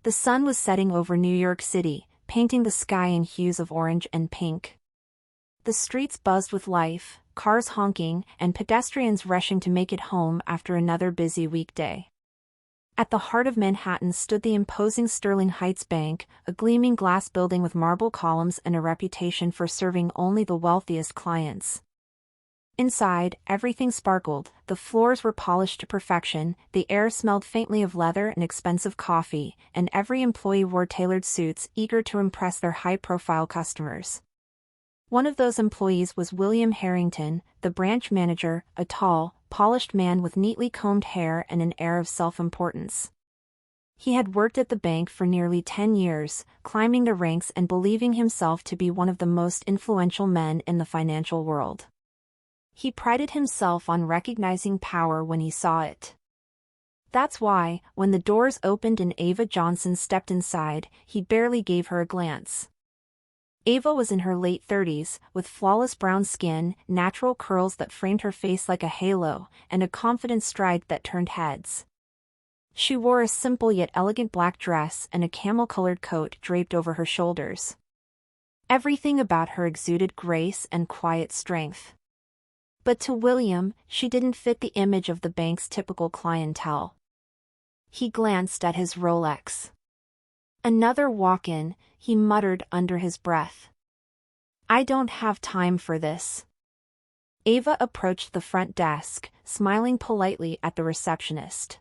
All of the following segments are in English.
The sun was setting over New York City, painting the sky in hues of orange and pink. The streets buzzed with life, cars honking, and pedestrians rushing to make it home after another busy weekday. At the heart of Manhattan stood the imposing Sterling Heights Bank, a gleaming glass building with marble columns and a reputation for serving only the wealthiest clients. Inside, everything sparkled, the floors were polished to perfection, the air smelled faintly of leather and expensive coffee, and every employee wore tailored suits, eager to impress their high-profile customers. One of those employees was William Harrington, the branch manager, a tall, polished man with neatly combed hair and an air of self-importance. He had worked at the bank for nearly 10 years, climbing the ranks and believing himself to be one of the most influential men in the financial world. He prided himself on recognizing power when he saw it. That's why, when the doors opened and Ava Johnson stepped inside, he barely gave her a glance. Ava was in her late 30s, with flawless brown skin, natural curls that framed her face like a halo, and a confident stride that turned heads. She wore a simple yet elegant black dress and a camel-colored coat draped over her shoulders. Everything about her exuded grace and quiet strength. But to William, she didn't fit the image of the bank's typical clientele. He glanced at his Rolex. "Another walk-in," he muttered under his breath. "I don't have time for this." Ava approached the front desk, smiling politely at the receptionist.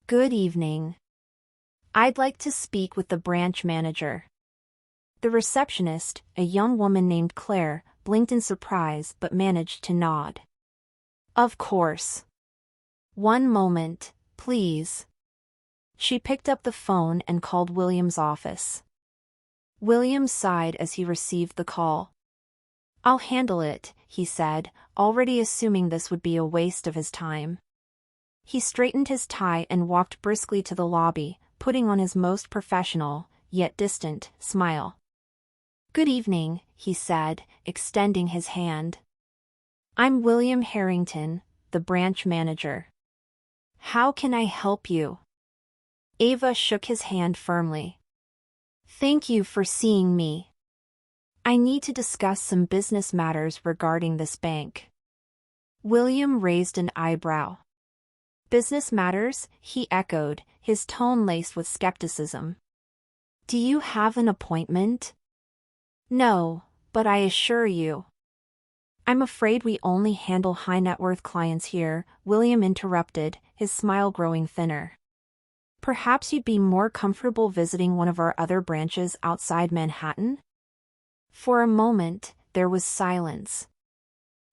"Good evening. I'd like to speak with the branch manager." The receptionist, a young woman named Claire, blinked in surprise but managed to nod. "Of course. One moment, please." She picked up the phone and called William's office. William sighed as he received the call. "I'll handle it," he said, already assuming this would be a waste of his time. He straightened his tie and walked briskly to the lobby, putting on his most professional, yet distant, smile. "Good evening," he said, extending his hand. "I'm William Harrington, the branch manager. How can I help you?" Ava shook his hand firmly. "Thank you for seeing me. I need to discuss some business matters regarding this bank." William raised an eyebrow. "Business matters?" he echoed, his tone laced with skepticism. "Do you have an appointment?" "No, but I assure you." "I'm afraid we only handle high-net-worth clients here," William interrupted, his smile growing thinner. "Perhaps you'd be more comfortable visiting one of our other branches outside Manhattan?" For a moment, there was silence.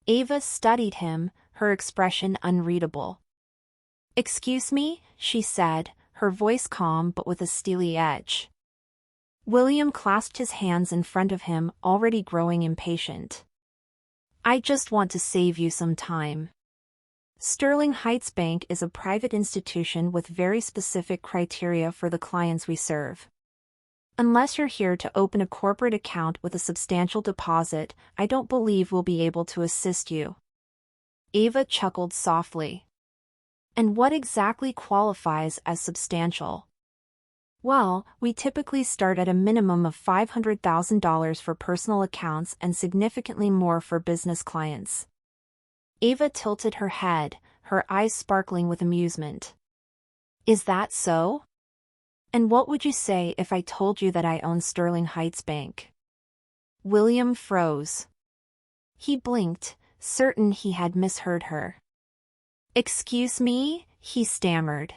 Ava studied him, her expression unreadable. "Excuse me," she said, her voice calm but with a steely edge. William clasped his hands in front of him, already growing impatient. "I just want to save you some time. Sterling Heights Bank is a private institution with very specific criteria for the clients we serve. Unless you're here to open a corporate account with a substantial deposit, I don't believe we'll be able to assist you." Ava chuckled softly. "And what exactly qualifies as substantial?" "Well, we typically start at a minimum of $500,000 for personal accounts and significantly more for business clients." Ava tilted her head, her eyes sparkling with amusement. "Is that so? And what would you say if I told you that I own Sterling Heights Bank?" William froze. He blinked, certain he had misheard her. "Excuse me?" he stammered.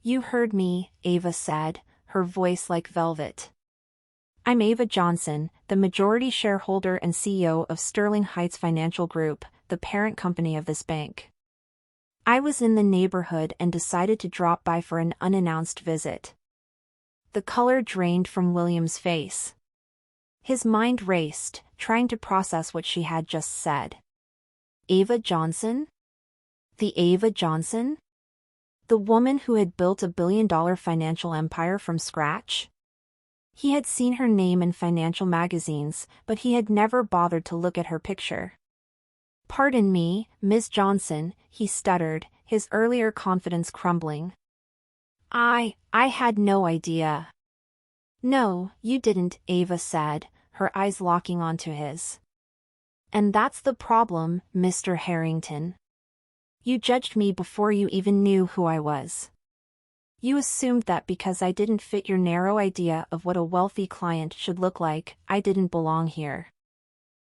"You heard me," Ava said, her voice like velvet. "I'm Ava Johnson, the majority shareholder and CEO of Sterling Heights Financial Group, the parent company of this bank. I was in the neighborhood and decided to drop by for an unannounced visit." The color drained from William's face. His mind raced, trying to process what she had just said. Ava Johnson? The Ava Johnson? The woman who had built a billion-dollar financial empire from scratch? He had seen her name in financial magazines, but he had never bothered to look at her picture. "Pardon me, Ms. Johnson," he stuttered, his earlier confidence crumbling. I had no idea. No, you didn't, Ava said, her eyes locking onto his. And that's the problem, Mr. Harrington. You judged me before you even knew who I was. You assumed that because I didn't fit your narrow idea of what a wealthy client should look like, I didn't belong here.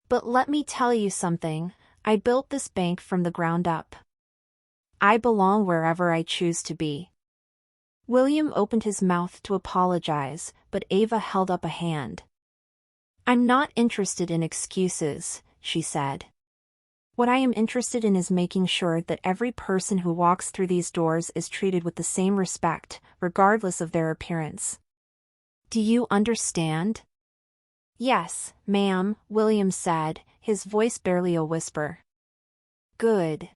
But let me tell you something, I built this bank from the ground up. I belong wherever I choose to be. William opened his mouth to apologize, but Ava held up a hand. I'm not interested in excuses, she said. What I am interested in is making sure that every person who walks through these doors is treated with the same respect, regardless of their appearance. Do you understand? Yes, ma'am, William said, his voice barely a whisper. Good.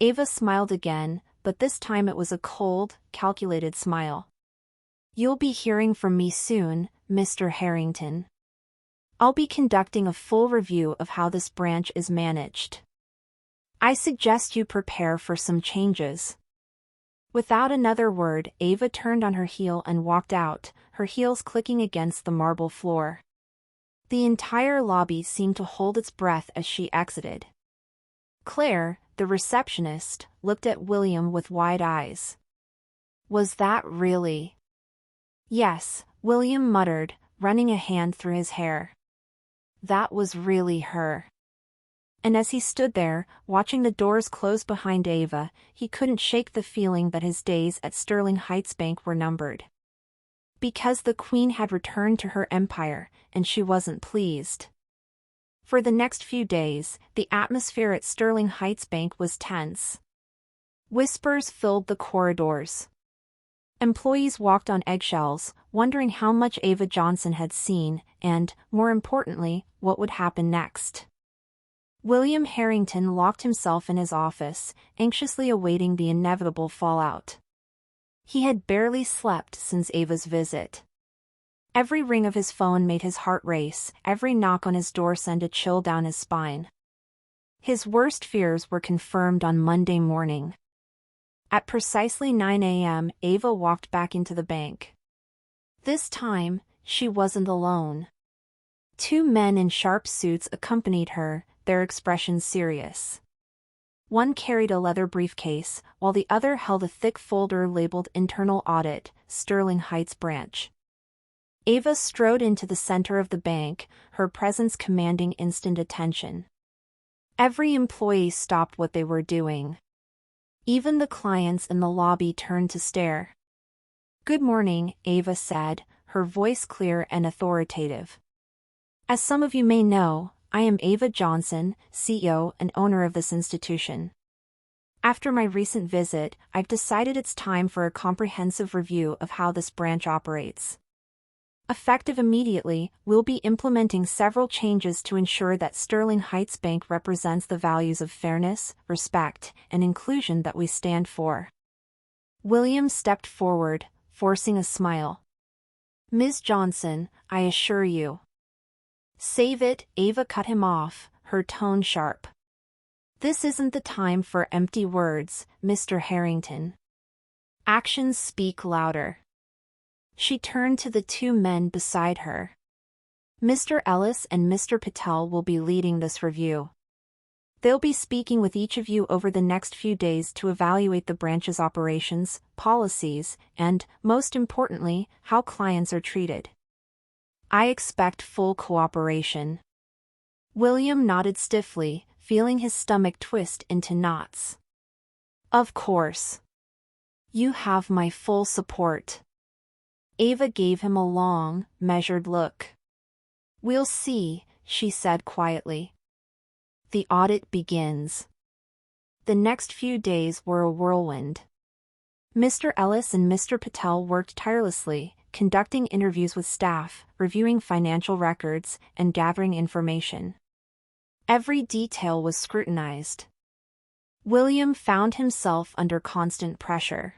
Ava smiled again, but this time it was a cold, calculated smile. You'll be hearing from me soon, Mr. Harrington. I'll be conducting a full review of how this branch is managed. I suggest you prepare for some changes. Without another word, Ava turned on her heel and walked out, her heels clicking against the marble floor. The entire lobby seemed to hold its breath as she exited. Claire, the receptionist, looked at William with wide eyes. Was that really? Yes, William muttered, running a hand through his hair. That was really her. And as he stood there, watching the doors close behind Ava, he couldn't shake the feeling that his days at Sterling Heights Bank were numbered. Because the Queen had returned to her empire, and she wasn't pleased. For the next few days, the atmosphere at Sterling Heights Bank was tense. Whispers filled the corridors. Employees walked on eggshells, wondering how much Ava Johnson had seen, and, more importantly, what would happen next. William Harrington locked himself in his office, anxiously awaiting the inevitable fallout. He had barely slept since Ava's visit. Every ring of his phone made his heart race, every knock on his door sent a chill down his spine. His worst fears were confirmed on Monday morning. At precisely 9 a.m., Ava walked back into the bank. This time, she wasn't alone. Two men in sharp suits accompanied her, their expressions serious. One carried a leather briefcase, while the other held a thick folder labeled Internal Audit, Sterling Heights Branch. Ava strode into the center of the bank, her presence commanding instant attention. Every employee stopped what they were doing. Even the clients in the lobby turned to stare. Good morning, Ava said, her voice clear and authoritative. As some of you may know, I am Ava Johnson, CEO and owner of this institution. After my recent visit, I've decided it's time for a comprehensive review of how this branch operates. Effective immediately, we'll be implementing several changes to ensure that Sterling Heights Bank represents the values of fairness, respect, and inclusion that we stand for. William stepped forward, forcing a smile. Ms. Johnson, I assure you. Save it, Ava cut him off, her tone sharp. This isn't the time for empty words, Mr. Harrington. Actions speak louder. She turned to the two men beside her. Mr. Ellis and Mr. Patel will be leading this review. They'll be speaking with each of you over the next few days to evaluate the branch's operations, policies, and, most importantly, how clients are treated. I expect full cooperation. William nodded stiffly, feeling his stomach twist into knots. Of course. You have my full support. Ava gave him a long, measured look. We'll see, she said quietly. The audit begins. The next few days were a whirlwind. Mr. Ellis and Mr. Patel worked tirelessly, conducting interviews with staff, reviewing financial records, and gathering information. Every detail was scrutinized. William found himself under constant pressure.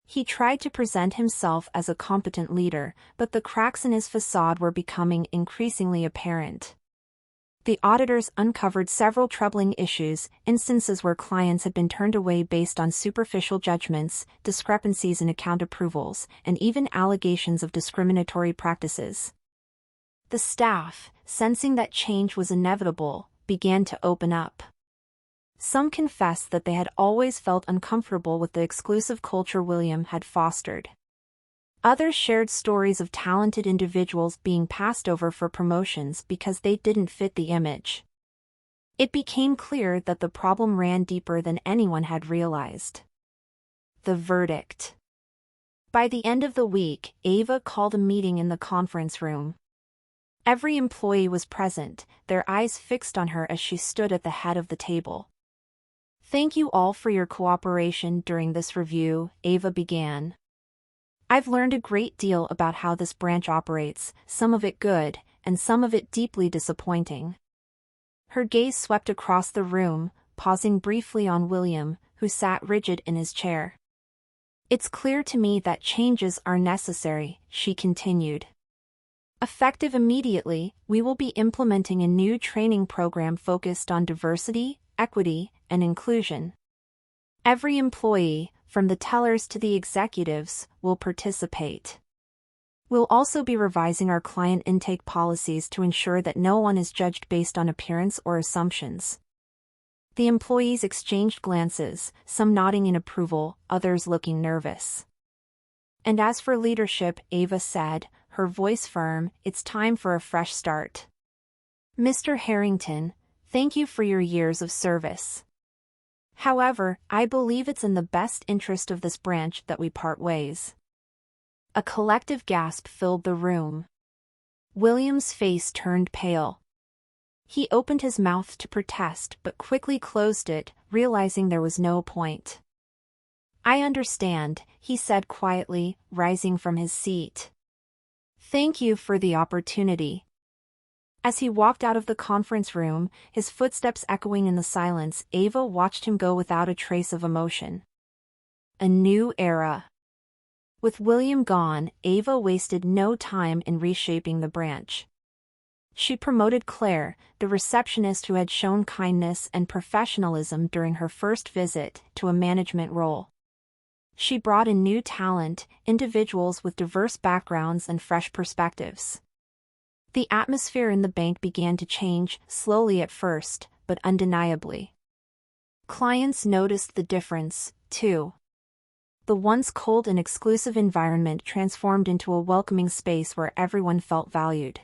He tried to present himself as a competent leader, but the cracks in his facade were becoming increasingly apparent. The auditors uncovered several troubling issues, instances where clients had been turned away based on superficial judgments, discrepancies in account approvals, and even allegations of discriminatory practices. The staff, sensing that change was inevitable, began to open up. Some confessed that they had always felt uncomfortable with the exclusive culture William had fostered. Others shared stories of talented individuals being passed over for promotions because they didn't fit the image. It became clear that the problem ran deeper than anyone had realized. The verdict. By the end of the week, Ava called a meeting in the conference room. Every employee was present, their eyes fixed on her as she stood at the head of the table. "Thank you all for your cooperation during this review," Ava began. "I've learned a great deal about how this branch operates, some of it good, and some of it deeply disappointing." Her gaze swept across the room, pausing briefly on William, who sat rigid in his chair. "It's clear to me that changes are necessary," she continued. "Effective immediately, we will be implementing a new training program focused on diversity, equity, and inclusion. Every employee, from the tellers to the executives, will participate. We'll also be revising our client intake policies to ensure that no one is judged based on appearance or assumptions." The employees exchanged glances, some nodding in approval, others looking nervous. "And as for leadership," Ava said, her voice firm, "it's time for a fresh start. Mr. Harrington, thank you for your years of service. However, I believe it's in the best interest of this branch that we part ways." A collective gasp filled the room. William's face turned pale. He opened his mouth to protest but quickly closed it, realizing there was no point. "I understand," he said quietly, rising from his seat. "Thank you for the opportunity." As he walked out of the conference room, his footsteps echoing in the silence, Ava watched him go without a trace of emotion. A new era. With William gone, Ava wasted no time in reshaping the branch. She promoted Claire, the receptionist who had shown kindness and professionalism during her first visit, to a management role. She brought in new talent, individuals with diverse backgrounds and fresh perspectives. The atmosphere in the bank began to change, slowly at first, but undeniably. Clients noticed the difference, too. The once cold and exclusive environment transformed into a welcoming space where everyone felt valued.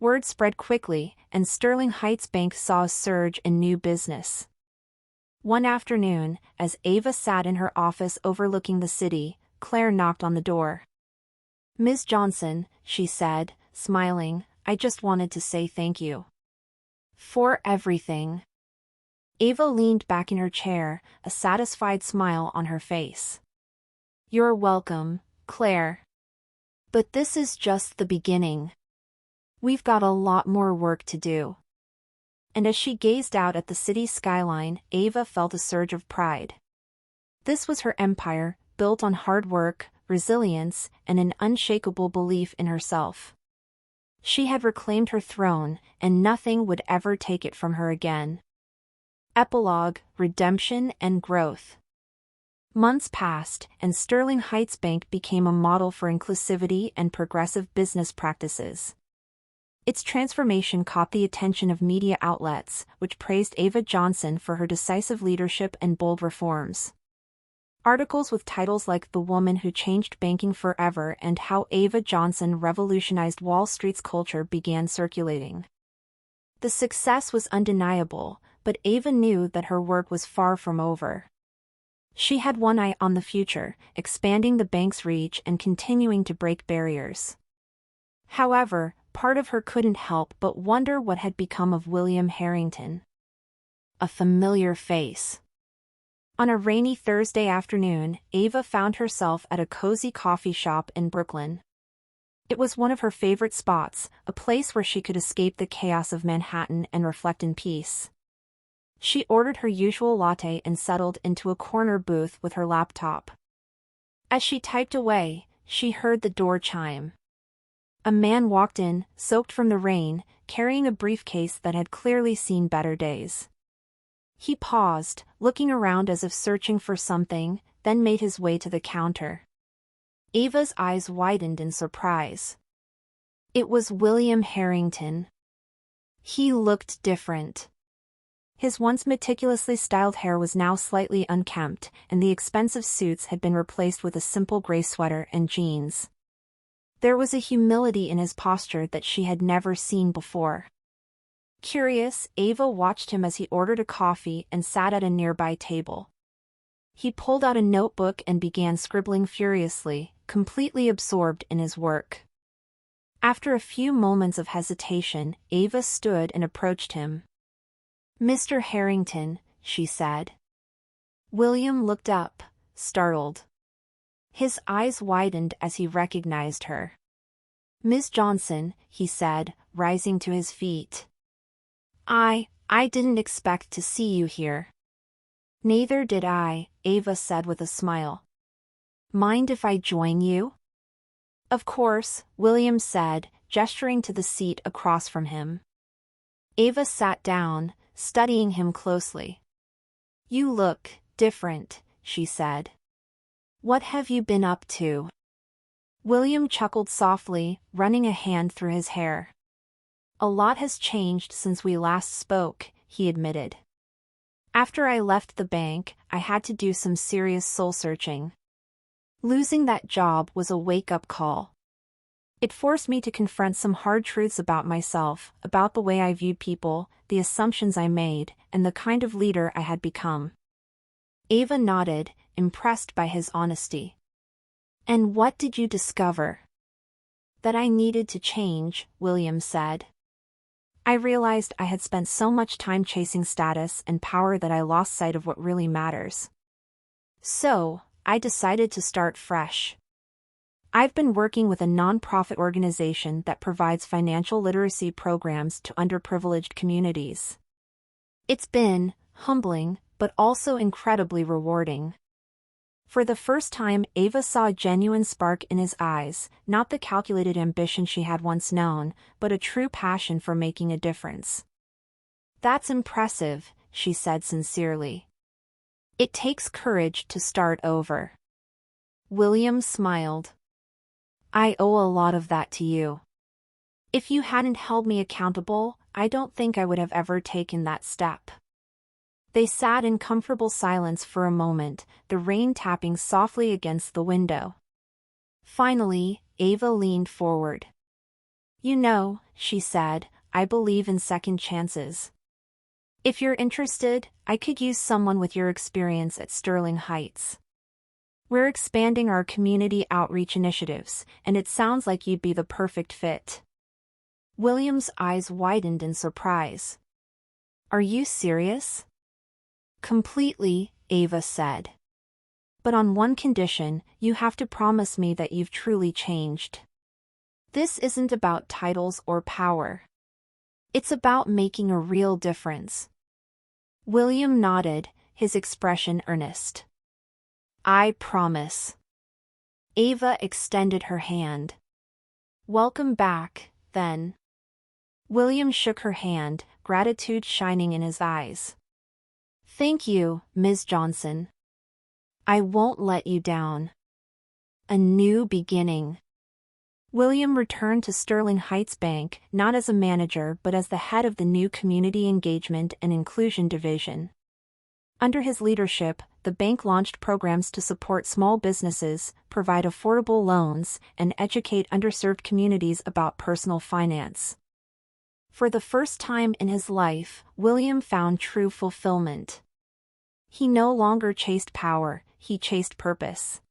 Word spread quickly, and Sterling Heights Bank saw a surge in new business. One afternoon, as Ava sat in her office overlooking the city, Claire knocked on the door. "Ms. Johnson," she said, smiling, "I just wanted to say thank you for everything." Ava leaned back in her chair, a satisfied smile on her face. "You're welcome, Claire. But this is just the beginning. We've got a lot more work to do." And as she gazed out at the city skyline, Ava felt a surge of pride. This was her empire, built on hard work, resilience, and an unshakable belief in herself. She had reclaimed her throne, and nothing would ever take it from her again. Epilogue, Redemption and Growth. Months passed, and Sterling Heights Bank became a model for inclusivity and progressive business practices. Its transformation caught the attention of media outlets, which praised Ava Johnson for her decisive leadership and bold reforms. Articles with titles like "The Woman Who Changed Banking Forever" and "How Ava Johnson Revolutionized Wall Street's Culture" began circulating. The success was undeniable, but Ava knew that her work was far from over. She had one eye on the future, expanding the bank's reach and continuing to break barriers. However, part of her couldn't help but wonder what had become of William Harrington. A familiar face. On a rainy Thursday afternoon, Ava found herself at a cozy coffee shop in Brooklyn. It was one of her favorite spots, a place where she could escape the chaos of Manhattan and reflect in peace. She ordered her usual latte and settled into a corner booth with her laptop. As she typed away, she heard the door chime. A man walked in, soaked from the rain, carrying a briefcase that had clearly seen better days. He paused, looking around as if searching for something, then made his way to the counter. Ava's eyes widened in surprise. It was William Harrington. He looked different. His once meticulously styled hair was now slightly unkempt, and the expensive suits had been replaced with a simple gray sweater and jeans. There was a humility in his posture that she had never seen before. Curious, Ava watched him as he ordered a coffee and sat at a nearby table. He pulled out a notebook and began scribbling furiously, completely absorbed in his work. After a few moments of hesitation, Ava stood and approached him. "Mr. Harrington," she said. William looked up, startled. His eyes widened as he recognized her. "Ms. Johnson," he said, rising to his feet. I didn't expect to see you here." "Neither did I," Ava said with a smile. "Mind if I join you?" "Of course," William said, gesturing to the seat across from him. Ava sat down, studying him closely. "You look different," she said. "What have you been up to?" William chuckled softly, running a hand through his hair. "A lot has changed since we last spoke," he admitted. "After I left the bank, I had to do some serious soul-searching. Losing that job was a wake-up call. It forced me to confront some hard truths about myself, about the way I viewed people, the assumptions I made, and the kind of leader I had become." Ava nodded, impressed by his honesty. "And what did you discover?" "That I needed to change," William said. "I realized I had spent so much time chasing status and power that I lost sight of what really matters. So, I decided to start fresh. I've been working with a non-profit organization that provides financial literacy programs to underprivileged communities. It's been humbling, but also incredibly rewarding." For the first time, Ava saw a genuine spark in his eyes, not the calculated ambition she had once known, but a true passion for making a difference. "That's impressive," she said sincerely. "It takes courage to start over." William smiled. "I owe a lot of that to you. If you hadn't held me accountable, I don't think I would have ever taken that step." They sat in comfortable silence for a moment, the rain tapping softly against the window. Finally, Ava leaned forward. "You know," she said, "I believe in second chances. If you're interested, I could use someone with your experience at Sterling Heights. We're expanding our community outreach initiatives, and it sounds like you'd be the perfect fit." William's eyes widened in surprise. "Are you serious?" "Completely," Ava said. "But on one condition, you have to promise me that you've truly changed. This isn't about titles or power. It's about making a real difference." William nodded, his expression earnest. "I promise." Ava extended her hand. "Welcome back, then." William shook her hand, gratitude shining in his eyes. "Thank you, Ms. Johnson. I won't let you down." A new beginning. William returned to Sterling Heights Bank, not as a manager but as the head of the new Community Engagement and Inclusion Division. Under his leadership, the bank launched programs to support small businesses, provide affordable loans, and educate underserved communities about personal finance. For the first time in his life, William found true fulfillment. He no longer chased power, he chased purpose.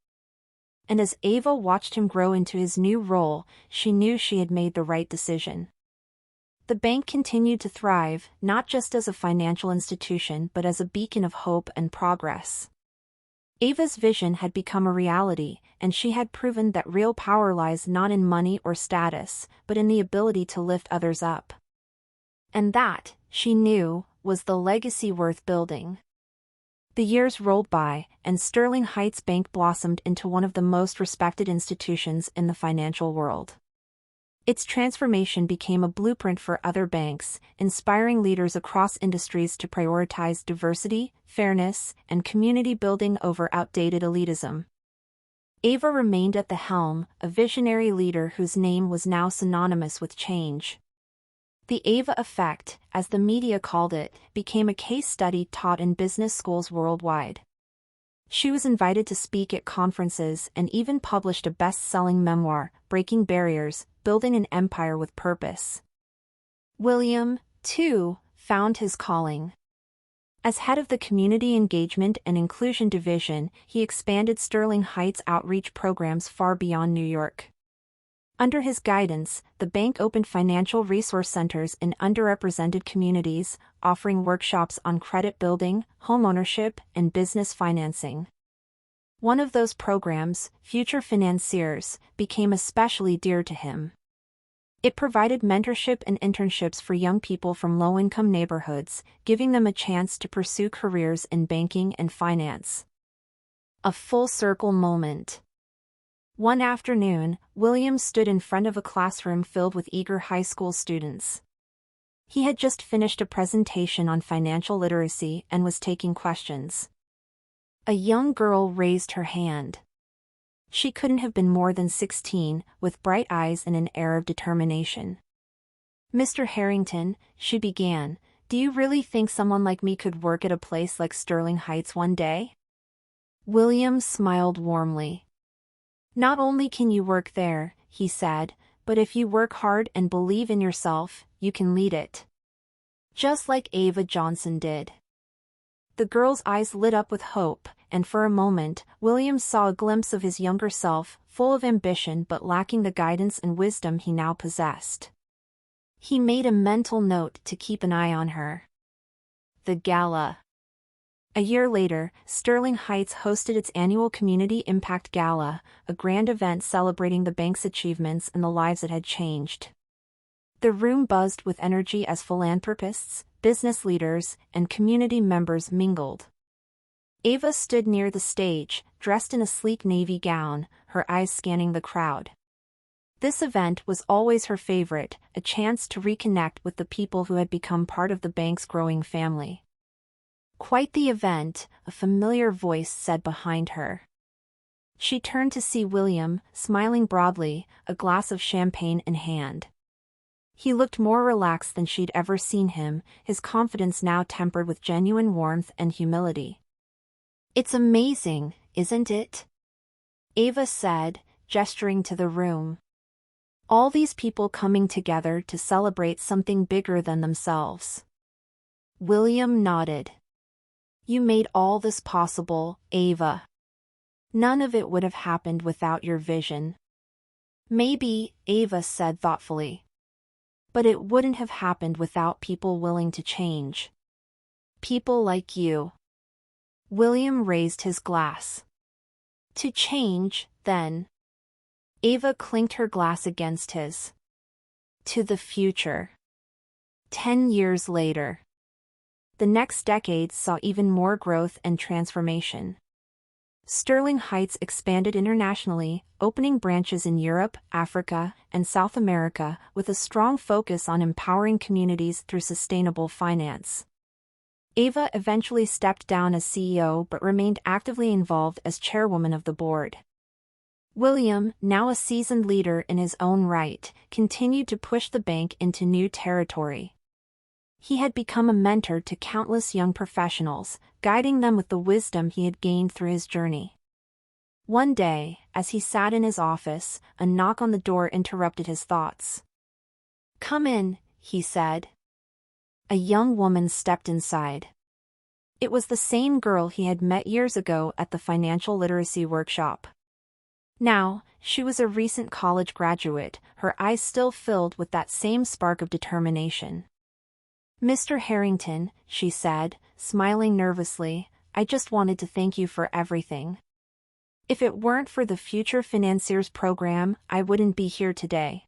And as Ava watched him grow into his new role, she knew she had made the right decision. The bank continued to thrive, not just as a financial institution but as a beacon of hope and progress. Ava's vision had become a reality, and she had proven that real power lies not in money or status, but in the ability to lift others up. And that, she knew, was the legacy worth building. The years rolled by, and Sterling Heights Bank blossomed into one of the most respected institutions in the financial world. Its transformation became a blueprint for other banks, inspiring leaders across industries to prioritize diversity, fairness, and community building over outdated elitism. Ava remained at the helm, a visionary leader whose name was now synonymous with change. The Ava Effect, as the media called it, became a case study taught in business schools worldwide. She was invited to speak at conferences and even published a best-selling memoir, Breaking Barriers, Building an Empire with Purpose. William, too, found his calling. As head of the Community Engagement and Inclusion Division, he expanded Sterling Heights outreach programs far beyond New York. Under his guidance, the bank opened financial resource centers in underrepresented communities, offering workshops on credit building, homeownership, and business financing. One of those programs, Future Financiers, became especially dear to him. It provided mentorship and internships for young people from low-income neighborhoods, giving them a chance to pursue careers in banking and finance. A full-circle moment. One afternoon, William stood in front of a classroom filled with eager high school students. He had just finished a presentation on financial literacy and was taking questions. A young girl raised her hand. She couldn't have been more than 16, with bright eyes and an air of determination. "Mr. Harrington," she began, "do you really think someone like me could work at a place like Sterling Heights one day?" William smiled warmly. "Not only can you work there," he said, "but if you work hard and believe in yourself, you can lead it. Just like Ava Johnson did." The girl's eyes lit up with hope, and for a moment, William saw a glimpse of his younger self, full of ambition but lacking the guidance and wisdom he now possessed. He made a mental note to keep an eye on her. The Gala. A year later, Sterling Heights hosted its annual Community Impact Gala, a grand event celebrating the bank's achievements and the lives it had changed. The room buzzed with energy as philanthropists, business leaders, and community members mingled. Ava stood near the stage, dressed in a sleek navy gown, her eyes scanning the crowd. This event was always her favorite, a chance to reconnect with the people who had become part of the bank's growing family. "Quite the event," a familiar voice said behind her. She turned to see William, smiling broadly, a glass of champagne in hand. He looked more relaxed than she'd ever seen him, his confidence now tempered with genuine warmth and humility. "It's amazing, isn't it?" Ava said, gesturing to the room. "All these people coming together to celebrate something bigger than themselves." William nodded. "You made all this possible, Ava. None of it would have happened without your vision." "Maybe," Ava said thoughtfully. "But it wouldn't have happened without people willing to change. People like you." William raised his glass. "To change, then." Ava clinked her glass against his. "To the future." 10 years later. The next decade saw even more growth and transformation. Sterling Heights expanded internationally, opening branches in Europe, Africa, and South America, with a strong focus on empowering communities through sustainable finance. Ava eventually stepped down as CEO but remained actively involved as chairwoman of the board. William, now a seasoned leader in his own right, continued to push the bank into new territory. He had become a mentor to countless young professionals, guiding them with the wisdom he had gained through his journey. One day, as he sat in his office, a knock on the door interrupted his thoughts. "Come in," he said. A young woman stepped inside. It was the same girl he had met years ago at the financial literacy workshop. Now, she was a recent college graduate, her eyes still filled with that same spark of determination. "Mr. Harrington," she said, smiling nervously, "I just wanted to thank you for everything. If it weren't for the Future Financiers program, I wouldn't be here today.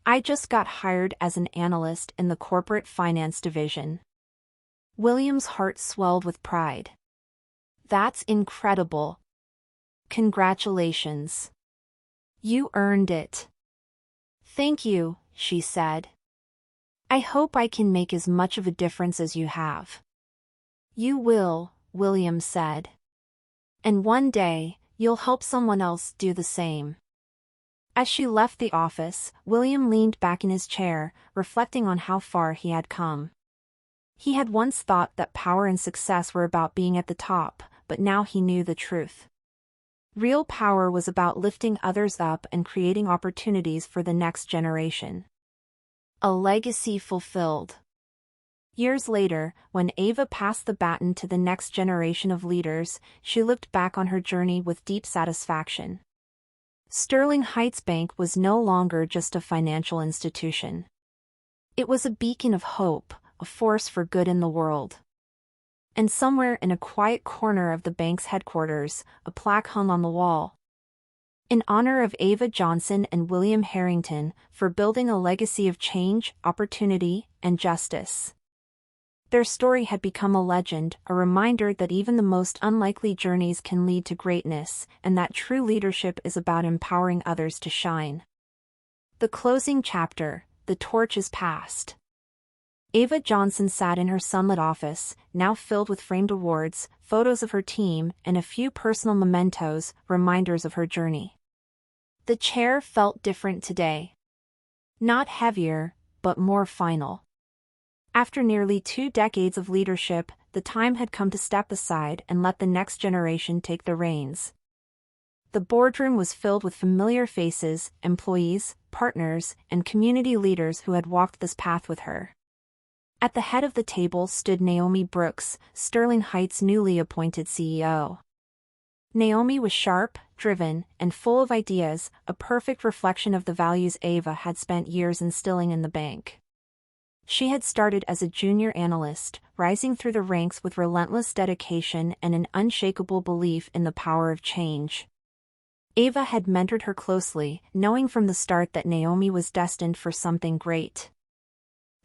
I just got hired as an analyst in the corporate finance division." William's heart swelled with pride. "That's incredible. Congratulations. You earned it." "Thank you," she said. "I hope I can make as much of a difference as you have." "You will," William said. "And one day, you'll help someone else do the same." As she left the office, William leaned back in his chair, reflecting on how far he had come. He had once thought that power and success were about being at the top, but now he knew the truth. Real power was about lifting others up and creating opportunities for the next generation. A legacy fulfilled. Years later, when Ava passed the baton to the next generation of leaders, she looked back on her journey with deep satisfaction. Sterling Heights Bank was no longer just a financial institution. It was a beacon of hope, a force for good in the world. And somewhere in a quiet corner of the bank's headquarters, a plaque hung on the wall. In honor of Ava Johnson and William Harrington, for building a legacy of change, opportunity, and justice. Their story had become a legend, a reminder that even the most unlikely journeys can lead to greatness, and that true leadership is about empowering others to shine. The closing chapter, the torch is passed. Ava Johnson sat in her sunlit office, now filled with framed awards, photos of her team, and a few personal mementos, reminders of her journey. The chair felt different today. Not heavier, but more final. After nearly 2 decades of leadership, the time had come to step aside and let the next generation take the reins. The boardroom was filled with familiar faces, employees, partners, and community leaders who had walked this path with her. At the head of the table stood Naomi Brooks, Sterling Heights' newly appointed CEO. Naomi was sharp, driven, and full of ideas, a perfect reflection of the values Ava had spent years instilling in the bank. She had started as a junior analyst, rising through the ranks with relentless dedication and an unshakable belief in the power of change. Ava had mentored her closely, knowing from the start that Naomi was destined for something great.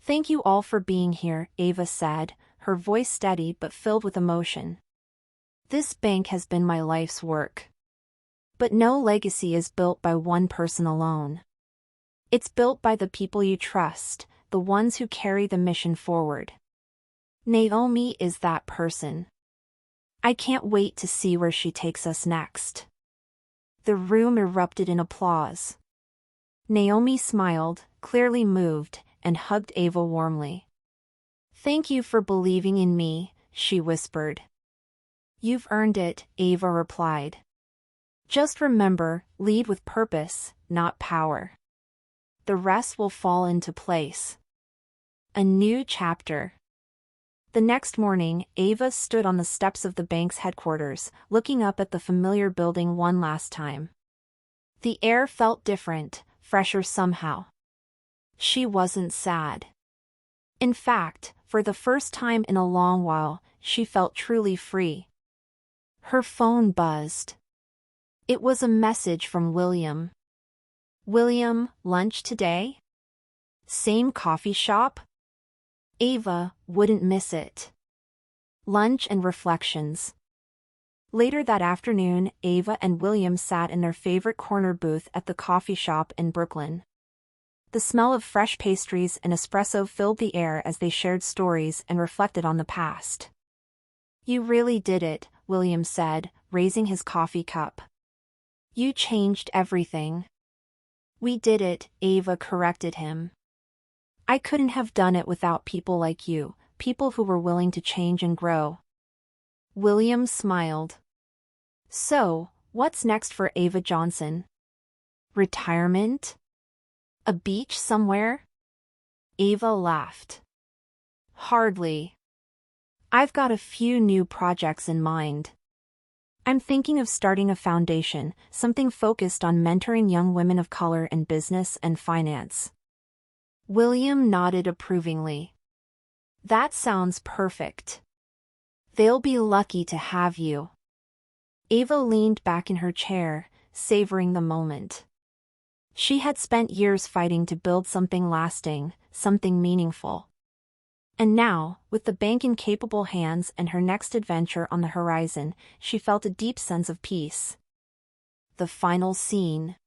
"Thank you all for being here," Ava said, her voice steady but filled with emotion. "This bank has been my life's work. But no legacy is built by one person alone. It's built by the people you trust, the ones who carry the mission forward. Naomi is that person. I can't wait to see where she takes us next." The room erupted in applause. Naomi smiled, clearly moved, and hugged Ava warmly. "Thank you for believing in me," she whispered. "You've earned it," Ava replied. "Just remember, lead with purpose, not power. The rest will fall into place." A new chapter. The next morning, Ava stood on the steps of the bank's headquarters, looking up at the familiar building one last time. The air felt different, fresher somehow. She wasn't sad. In fact, for the first time in a long while, she felt truly free. Her phone buzzed. It was a message from William. "William, lunch today? Same coffee shop?" Ava wouldn't miss it. Lunch and reflections. Later that afternoon, Ava and William sat in their favorite corner booth at the coffee shop in Brooklyn. The smell of fresh pastries and espresso filled the air as they shared stories and reflected on the past. "You really did it," William said, raising his coffee cup. "You changed everything." "We did it," Ava corrected him. "I couldn't have done it without people like you, people who were willing to change and grow." William smiled. "So, what's next for Ava Johnson? Retirement? A beach somewhere?" Ava laughed. "Hardly. I've got a few new projects in mind. I'm thinking of starting a foundation, something focused on mentoring young women of color in business and finance." William nodded approvingly. "That sounds perfect. They'll be lucky to have you." Ava leaned back in her chair, savoring the moment. She had spent years fighting to build something lasting, something meaningful. And now, with the bank in capable hands and her next adventure on the horizon, she felt a deep sense of peace. The final scene.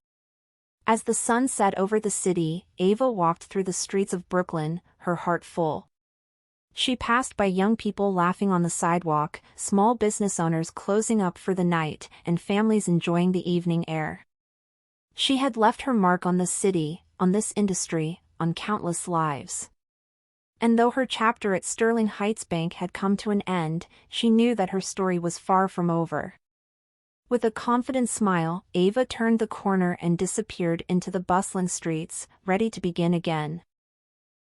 As the sun set over the city, Ava walked through the streets of Brooklyn, her heart full. She passed by young people laughing on the sidewalk, small business owners closing up for the night, and families enjoying the evening air. She had left her mark on this city, on this industry, on countless lives. And though her chapter at Sterling Heights Bank had come to an end, she knew that her story was far from over. With a confident smile, Ava turned the corner and disappeared into the bustling streets, ready to begin again.